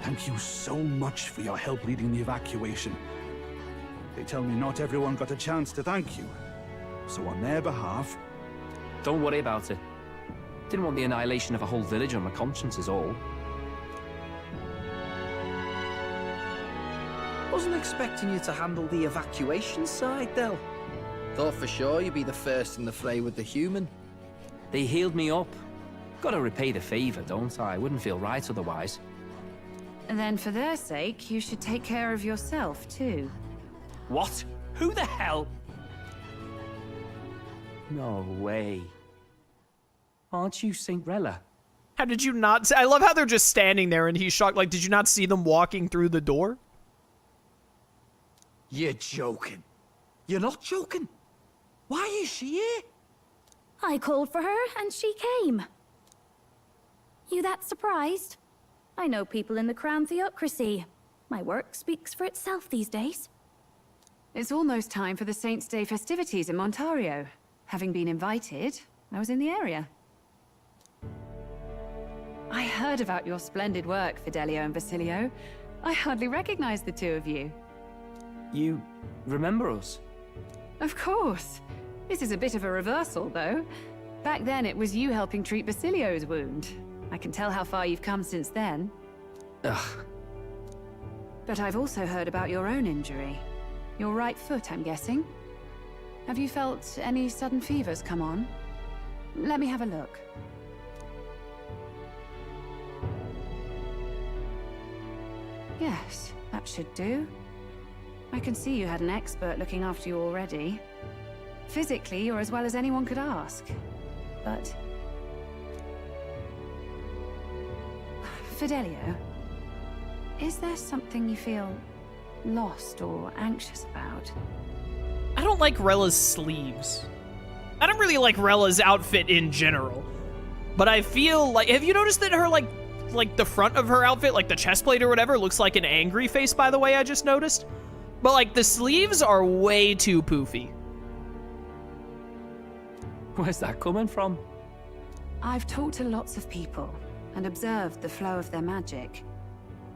Thank you so much for your help leading the evacuation. They tell me not everyone got a chance to thank you. So on their behalf... Don't worry about it. Didn't want the annihilation of a whole village on my conscience is all. Wasn't expecting you to handle the evacuation side, Del. Thought for sure you'd be the first in the fray with the human. They healed me up. Gotta repay the favor, don't I? Wouldn't feel right otherwise. And then for their sake, you should take care of yourself, too. What? Who the hell? No way. Aren't you Saint Rella? How did you not I love how they're just standing there and he's shocked. Like, did you not see them walking through the door? You're joking. You're not joking. Why is she here? I called for her, and she came. You that surprised? I know people in the Crown Theocracy. My work speaks for itself these days. It's almost time for the Saints' Day festivities in Montario. Having been invited, I was in the area. I heard about your splendid work, Fidelio and Basilio. I hardly recognize the two of you. You remember us? Of course. This is a bit of a reversal, though. Back then, it was you helping treat Basilio's wound. I can tell how far you've come since then. Ugh. But I've also heard about your own injury. Your right foot, I'm guessing. Have you felt any sudden fevers come on? Let me have a look. Yes, that should do. I can see you had an expert looking after you already. Physically, you're as well as anyone could ask. But... Fidelio, is there something you feel lost or anxious about? I don't like Rella's sleeves. I don't really like Rella's outfit in general. But I feel like, have you noticed that her like the front of her outfit, like the chest plate or whatever, looks like an angry face, by the way, I just noticed? But like the sleeves are way too poofy. Where's that coming from? I've talked to lots of people and observed the flow of their magic.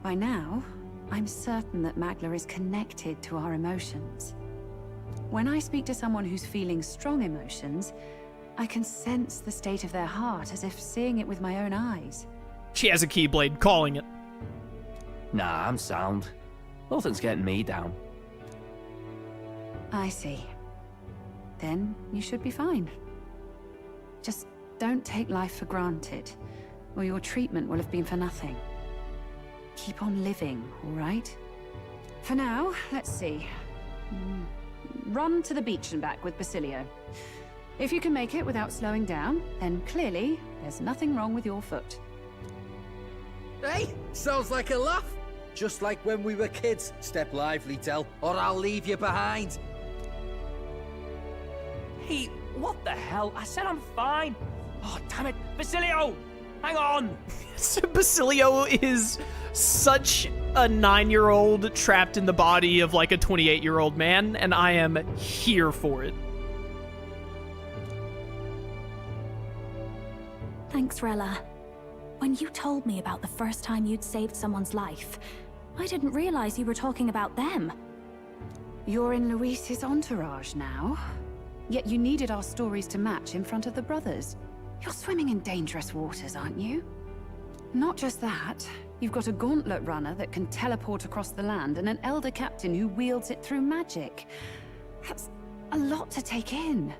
By now, I'm certain that Magla is connected to our emotions. When I speak to someone who's feeling strong emotions, I can sense the state of their heart as if seeing it with my own eyes. She has a keyblade, calling it. Nah, I'm sound. Nothing's getting me down. I see. Then you should be fine. Just don't take life for granted, or your treatment will have been for nothing. Keep on living, all right? For now, let's see. Run to the beach and back with Basilio. If you can make it without slowing down, then clearly there's nothing wrong with your foot. Hey, sounds like a laugh. Just like when we were kids. Step lively, Del, or I'll leave you behind. Hey, what the hell? I said I'm fine. Oh, damn it. Basilio! Hang on! Basilio is such a 9-year-old trapped in the body of like a 28-year-old man, and I am here for it. Thanks, Rella. When you told me about the first time you'd saved someone's life, I didn't realize you were talking about them. You're in Luis's entourage now. Yet you needed our stories to match in front of the brothers. You're swimming in dangerous waters, aren't you? Not just that, you've got a gauntlet runner that can teleport across the land and an Elder captain who wields it through magic. That's a lot to take in.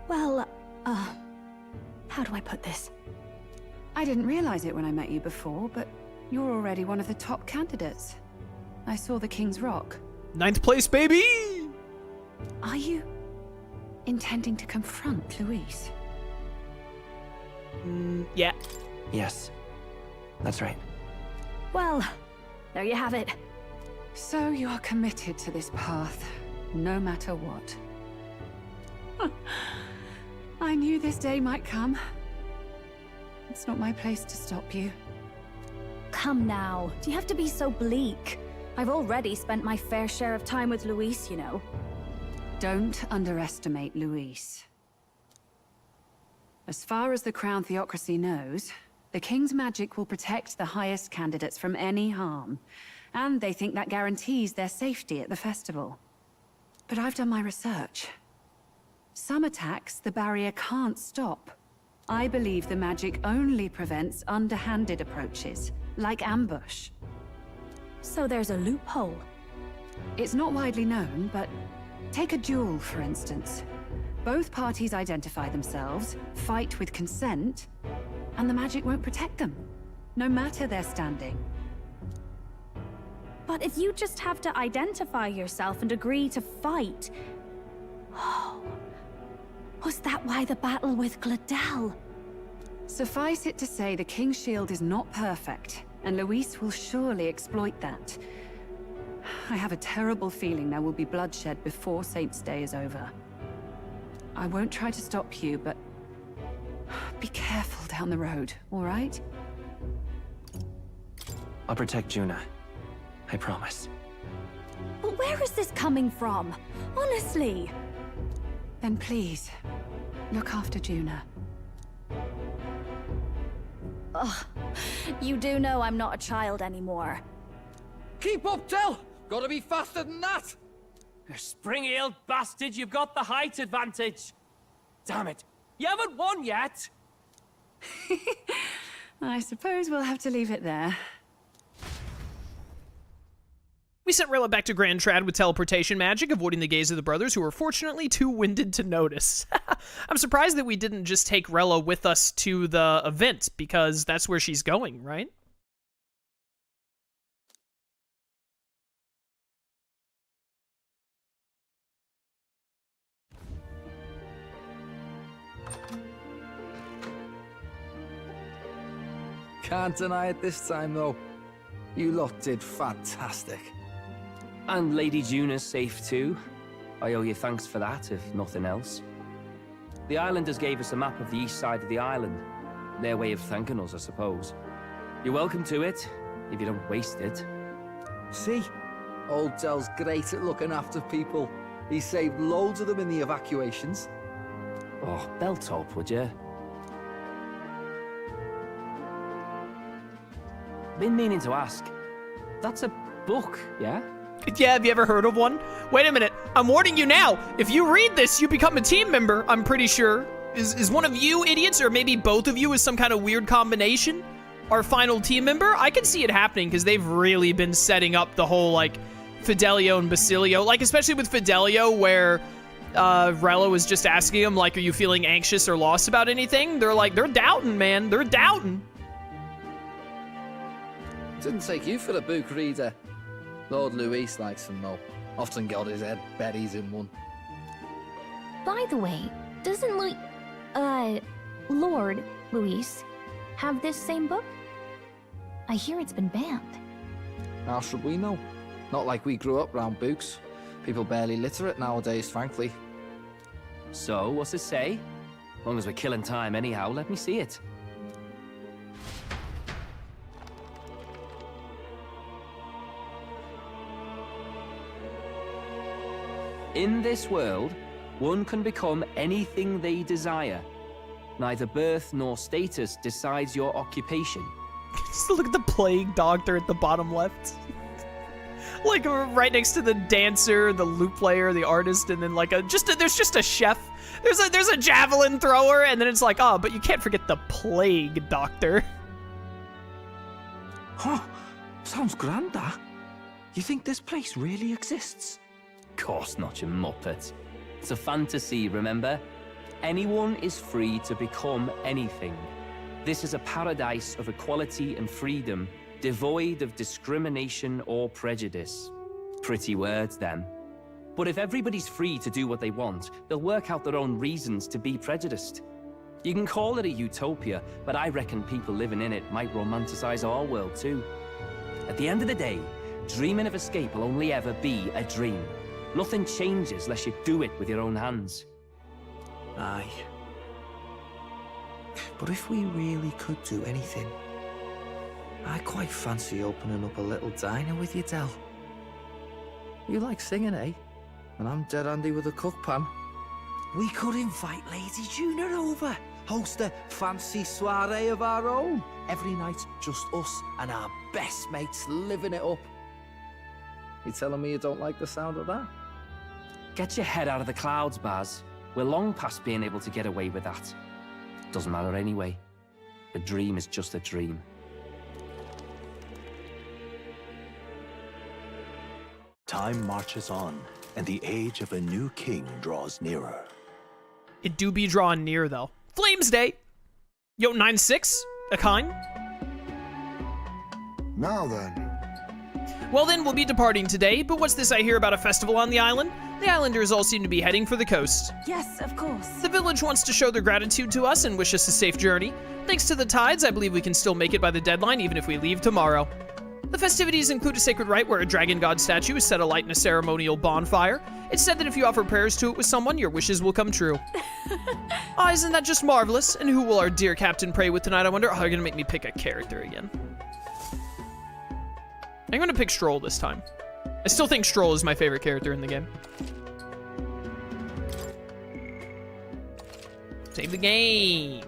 Well, how do I put this? I didn't realize it when I met you before, but you're already one of the top candidates. I saw the King's Rock. 9th place, baby! Are you intending to confront Luis? Yeah. Yes, that's right. Well, there you have it. So you are committed to this path, no matter what. I knew this day might come. It's not my place to stop you. Come now, do you have to be so bleak? I've already spent my fair share of time with Luis, you know. Don't underestimate Luis. As far as the Crown Theocracy knows, The king's magic will protect the highest candidates from any harm, and they think that guarantees their safety at the festival. But I've done my research. Some attacks the barrier can't stop. I believe the magic only prevents underhanded approaches, like ambush. So there's a loophole. It's not widely known, but take a duel, for instance. Both parties identify themselves, fight with consent, and the magic won't protect them, no matter their standing. But if you just have to identify yourself and agree to fight... Oh, was that why the battle with Gladel? Suffice it to say, the King's Shield is not perfect, and Luis will surely exploit that. I have a terrible feeling there will be bloodshed before Saint's Day is over. I won't try to stop you, but be careful down the road, all right? I'll protect Juna. I promise. But where is this coming from? Honestly. Then please, look after Juna. Ugh. You do know I'm not a child anymore. Keep up, Tell! Gotta be faster than that! You spring-heeled bastard, you've got the height advantage. Damn it, you haven't won yet. I suppose we'll have to leave it there. We sent Rella back to Grand Trad with teleportation magic, avoiding the gaze of the brothers, who were fortunately too winded to notice. I'm surprised that we didn't just take Rella with us to the event, because that's where she's going, right? Can't deny it this time, though. You lot did fantastic. And Lady Juna's safe too. I owe you thanks for that, if nothing else. The islanders gave us a map of the east side of the island. Their way of thanking us, I suppose. You're welcome to it, if you don't waste it. See? Old Dell's great at looking after people. He saved loads of them in the evacuations. Oh, belt up, would you? Been meaning to ask. That's a book, yeah? Yeah, have you ever heard of one? Wait a minute, I'm warning you now. If you read this, you become a team member, I'm pretty sure. Is one of you idiots, or maybe both of you is some kind of weird combination? Our final team member? I can see it happening, because they've really been setting up the whole, like, Fidelio and Basilio. Like, especially with Fidelio, where Rella was just asking him, like, are you feeling anxious or lost about anything? They're like, they're doubting, man. They're doubting. Didn't take you for a book reader. Lord Luis likes them though. Often got his head berries in one. By the way, doesn't Lord Luis have this same book? I hear it's been banned. How should we know? Not like we grew up round books. People barely literate nowadays, frankly. So, what's it say? As long as we're killing time anyhow, let me see it. In this world, one can become anything they desire. Neither birth nor status decides your occupation. Just look at the plague doctor at the bottom left. Like right next to the dancer, the lute player, the artist, and then like there's just a chef. There's a javelin thrower, and then it's like, oh, but you can't forget the plague doctor. Huh, sounds grand, that. You think this place really exists? Of course not, you muppet. It's a fantasy, remember? Anyone is free to become anything. This is a paradise of equality and freedom, devoid of discrimination or prejudice. Pretty words, then. But if everybody's free to do what they want, they'll work out their own reasons to be prejudiced. You can call it a utopia, but I reckon people living in it might romanticize our world too. At the end of the day, dreaming of escape will only ever be a dream. Nothing changes unless you do it with your own hands. Aye. But if we really could do anything, I quite fancy opening up a little diner with you, Del. You like singing, eh? And I'm dead handy with a cook pan. We could invite Lady Juna over. host a fancy soiree of our own. Every night, just us and our best mates living it up. You telling me you don't like the sound of that? Get your head out of the clouds, Baz. We're long past being able to get away with that. Doesn't matter anyway. A dream is just a dream. Time marches on, and the age of a new king draws nearer. It do be drawing near, though. Flames Day! Yo, 9-6? A kind? Now then. Well then, we'll be departing today, but what's this I hear about a festival on the island? The islanders all seem to be heading for the coast. Yes, of course. The village wants to show their gratitude to us and wish us a safe journey. Thanks to the tides, I believe we can still make it by the deadline even if we leave tomorrow. The festivities include a sacred rite where a dragon god statue is set alight in a ceremonial bonfire. It's said that if you offer prayers to it with someone, your wishes will come true. Ah, isn't that just marvelous? And who will our dear captain pray with tonight, I wonder? Oh, they're gonna make me pick a character again. I'm gonna pick Stroll this time. I still think Stroll is my favorite character in the game. Save the game.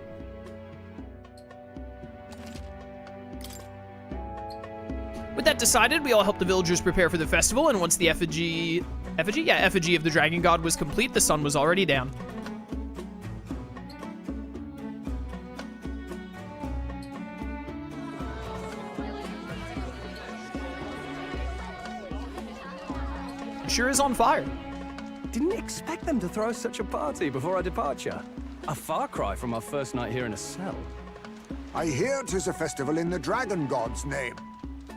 With that decided, we all helped the villagers prepare for the festival, and once the effigy of the dragon god was complete, the sun was already down. It sure is on fire. Didn't expect them to throw such a party before our departure. A far cry from our first night here in a cell. I hear 'tis a festival in the dragon god's name,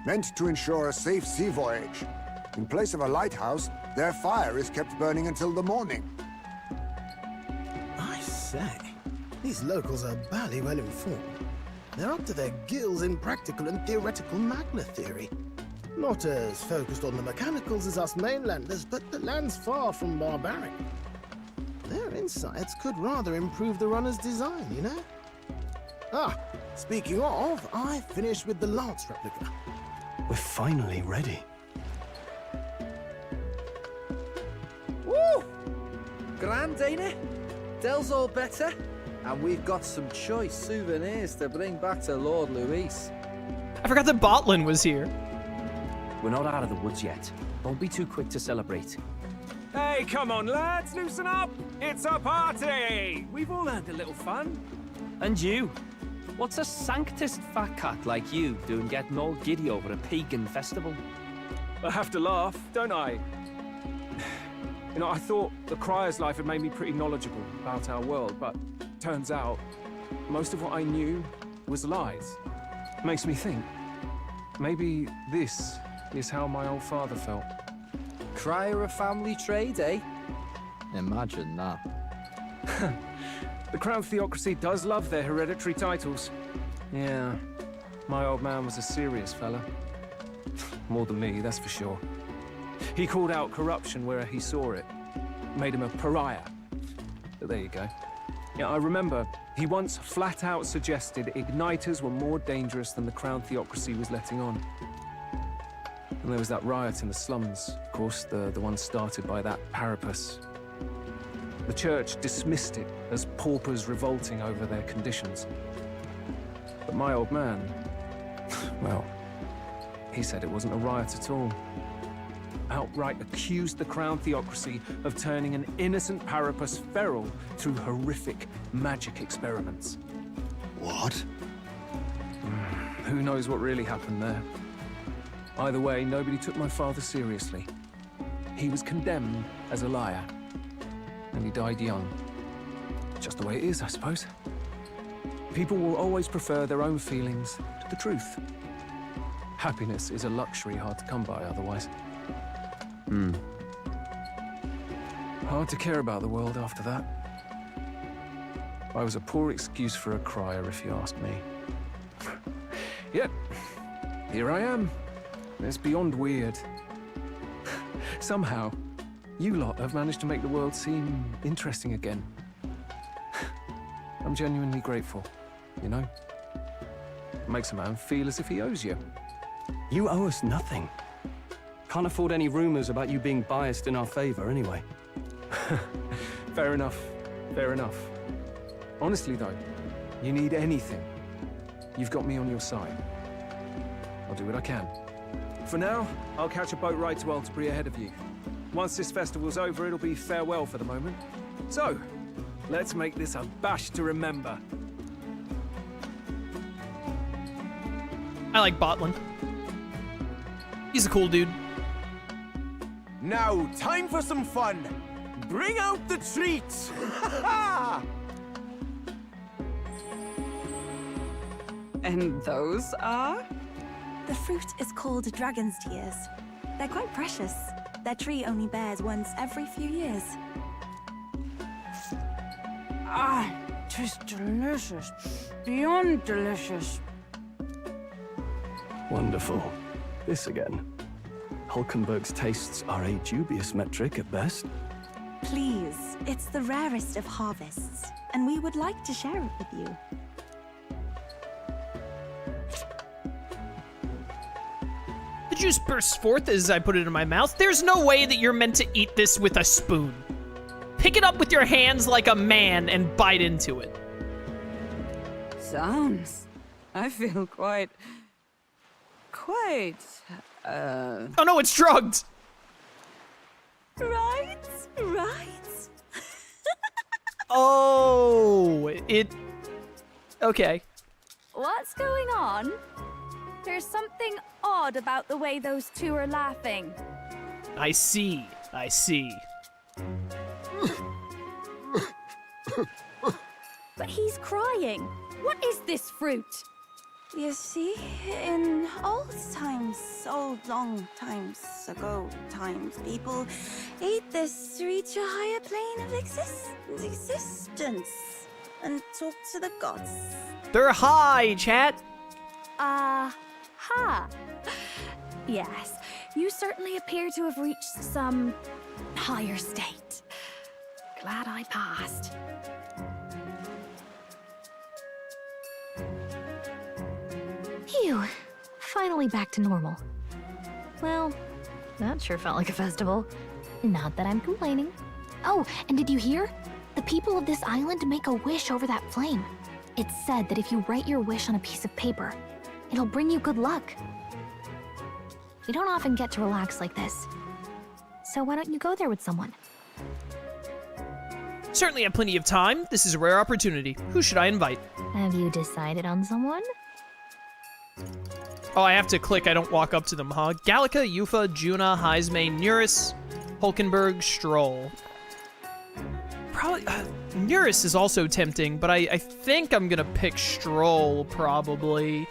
meant to ensure a safe sea voyage. In place of a lighthouse, their fire is kept burning until the morning. I say, these locals are bally well informed. They're up to their gills in practical and theoretical magna theory. Not as focused on the mechanicals as us mainlanders, but the land's far from barbaric. Their insights could rather improve the runner's design, you know? Ah, speaking of, I finished with the lance replica. We're finally ready. Woo! Grand, ain't it? Dell's all better, and we've got some choice souvenirs to bring back to Lord Luis. I forgot that Botlin was here. We're not out of the woods yet. Don't be too quick to celebrate. Hey, come on, lads, loosen up! It's a party! We've all had a little fun. And you? What's a sanctist fat cat like you doing getting all giddy over a pagan festival? I have to laugh, don't I? You know, I thought the Crier's life had made me pretty knowledgeable about our world, but turns out most of what I knew was lies. Makes me think, maybe this is how my old father felt. Crier a family trade, eh? Imagine that. The Crown Theocracy does love their hereditary titles. Yeah, my old man was a serious fella. More than me, that's for sure. He called out corruption where he saw it. Made him a pariah. But there you go. Yeah, I remember he once flat out suggested igniters were more dangerous than the Crown Theocracy was letting on. And there was that riot in the slums, of course, the one started by that Parapus. The church dismissed it as paupers revolting over their conditions. But my old man, well, he said it wasn't a riot at all. Outright accused the Crown Theocracy of turning an innocent Parapus feral through horrific magic experiments. What? Who knows what really happened there? Either way, nobody took my father seriously. He was condemned as a liar. And he died young. Just the way it is, I suppose. People will always prefer their own feelings to the truth. Happiness is a luxury hard to come by otherwise. Hard to care about the world after that. I was a poor excuse for a crier, if you ask me. Yep, here I am. It's beyond weird. Somehow, you lot have managed to make the world seem interesting again. I'm genuinely grateful, you know? It makes a man feel as if he owes you. You owe us nothing. Can't afford any rumors about you being biased in our favor, anyway. Fair enough, fair enough. Honestly, though, You need anything, you've got me on your side. I'll do what I can. For now, I'll catch a boat ride to Altabury ahead of you. Once this festival's over, it'll be farewell for the moment. So, let's make this a bash to remember. I like Botlin. He's a cool dude. Now, time for some fun. Bring out the treats! And those are? The fruit is called dragon's tears. They're quite precious. Their tree only bears once every few years. Ah, tis delicious. Beyond delicious. Wonderful. This again. Hulkenberg's tastes are a dubious metric at best. Please, it's the rarest of harvests, and we would like to share it with you. The juice bursts forth as I put it in my mouth. There's no way that you're meant to eat this with a spoon. Pick it up with your hands like a man and bite into it. Sounds. I feel quite... Oh no, it's drugged! Right? Oh, okay. What's going on? There's something odd about the way those two are laughing. I see. But he's crying. What is this fruit? You see, in old long times ago, people ate this to reach a higher plane of existence and talk to the gods. They're high, chat. Ha. Yes, you certainly appear to have reached some higher state. Glad I passed. Phew. Finally back to normal. Well, that sure felt like a festival. Not that I'm complaining. Oh, and did you hear? The people of this island make a wish over that flame. It's said that if you write your wish on a piece of paper, it'll bring you good luck. We don't often get to relax like this. So why don't you go there with someone? Certainly have plenty of time. This is a rare opportunity. Who should I invite? Have you decided on someone? Oh, I have to click. I don't walk up to them, huh? Gallica, Yufa, Juna, Heismane, Nuris, Hulkenberg, Stroll. Probably... Nuris is also tempting, but I think I'm gonna pick Stroll, probably,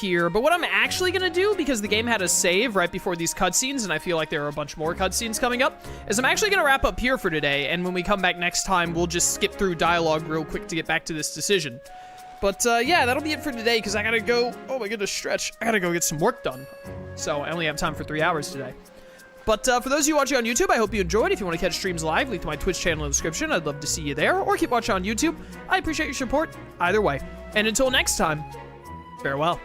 here. But what I'm actually gonna do, because the game had a save right before these cutscenes, and I feel like there are a bunch more cutscenes coming up, is I'm actually gonna wrap up here for today, and when we come back next time, we'll just skip through dialogue real quick to get back to this decision. But yeah, that'll be it for today, because I gotta go, oh my goodness, stretch. I gotta go get some work done. So I only have time for 3 hours today. But for those of you watching on YouTube, I hope you enjoyed. If you want to catch streams live, link to my Twitch channel in the description. I'd love to see you there, or keep watching on YouTube. I appreciate your support either way. And until next time, farewell.